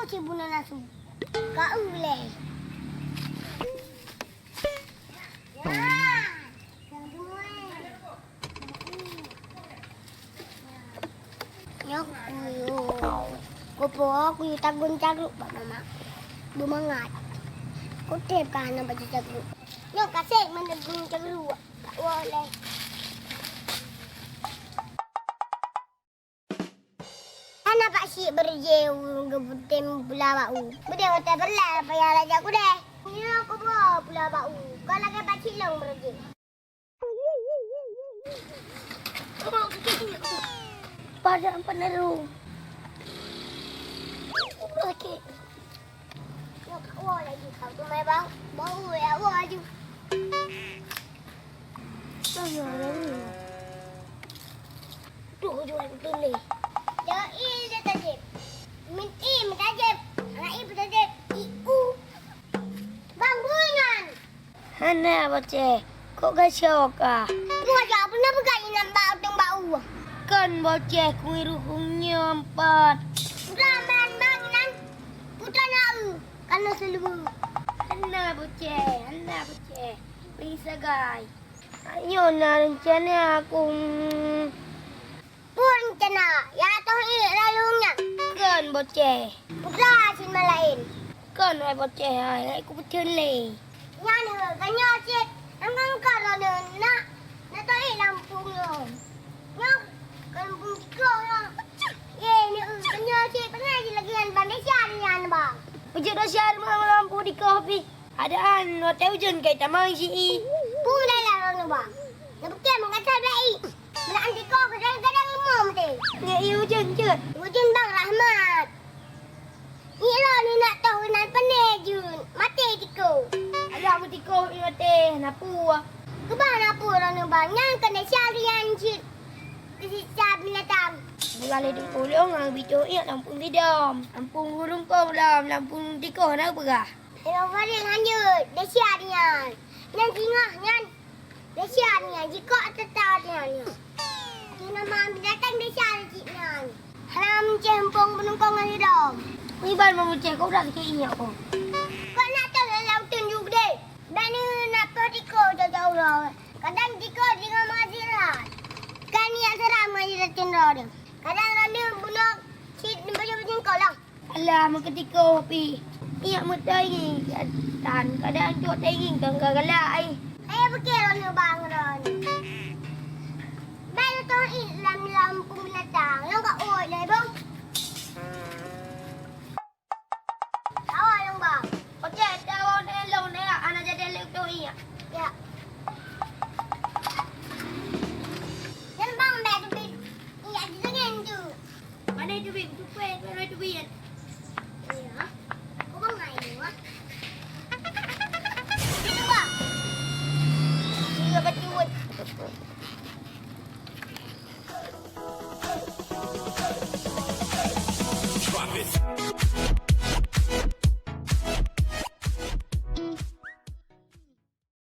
Cibuna nasu. Kak boleh. Nyok aku tagun cagruk Pak Mama. Bumangat. Kutip kan nak baca cagruk. Nyok kasih menegung cagruk. Tak boleh. Ana Pak Syik berjeu gebutem pula bau. Bedeh hotel berlah payah raja aku deh. Ni aku bawa pula bau. Kalau ke Pak Syik long berjeu. Pada peneru. Okey. Nak awak lagi kau tu mai bau. Bau ya awak je. Sayang. Tu jual pilih. Dia dia tajib. Min tajib. Anak tajib. Iu. Bangunan. Hana baca. Kok gasyok ah? Buat apa nak pegang inan bau teng bau. Kan bocah kuiruhnya empat. Raman bangunan. Putra nak karena selalu. Anda bocah. Bisa guys. Ayo nak rencana aku. Pun rencana. Ya tahu lalunya. Kan bocah. Putra sin malain. Kan ai bocah ai aku betul ni. Nyana kanya cik. Anggang kalau nak tahu lampungnya. Nyok. Kampung Tiko lah. Ni kena cik pernah je lagi kan bandai syar ni an bang. Pejak dah syar lampu di kopi. Adaan hotel hujan kai tamang si. Pun dah lah orang bang. Nak pakai mengata baik. Belaan Tiko kadang-kadang lemah mesti. Ni hujan je. Hujan bang Rahmat. Ni lah ni nak tahu nak pandai jun. Mati Tiko. Ada Tiko ni mati napu. Kebang napu orang bang. Yang kena syarian cik. Kisah binatang. Beralih di kolong, ang bito iyak lampung bidam. Lampung rumpung dalam, lampung tiko nak berah. Hello, paling lanjut. Desia nian. Yang tingah nian. Desia nian. Jika tetap nian. Kena mak binatang desia cik nian. Halam cempong penungkong dengan hidam. Iban memucah kau dah sikit inyak kau. Kau nak tahu lautun juga deh. Dan ni nak tahu tiko jauh-jauh lah. Kadang tiko dengan mazirat. Kan yang seram aja dah cendera dia. Kadang dia bunuh cik ni baju kau lah. Alah, ketika pi. Iyak mutai dan kadang cok tenging kan galak ai. Ai bekir orang bang ron. Baru tu dalam lampu binatang. Yang kat oi lah bang. Awak yang bang. Okey, tahu ni long ni anak jadi lek tu iyak. Ya. Mana itu bing? Tupet, mana itu bing? Ya. Kau bang main ni wah. Ini bang. Ini apa ciut?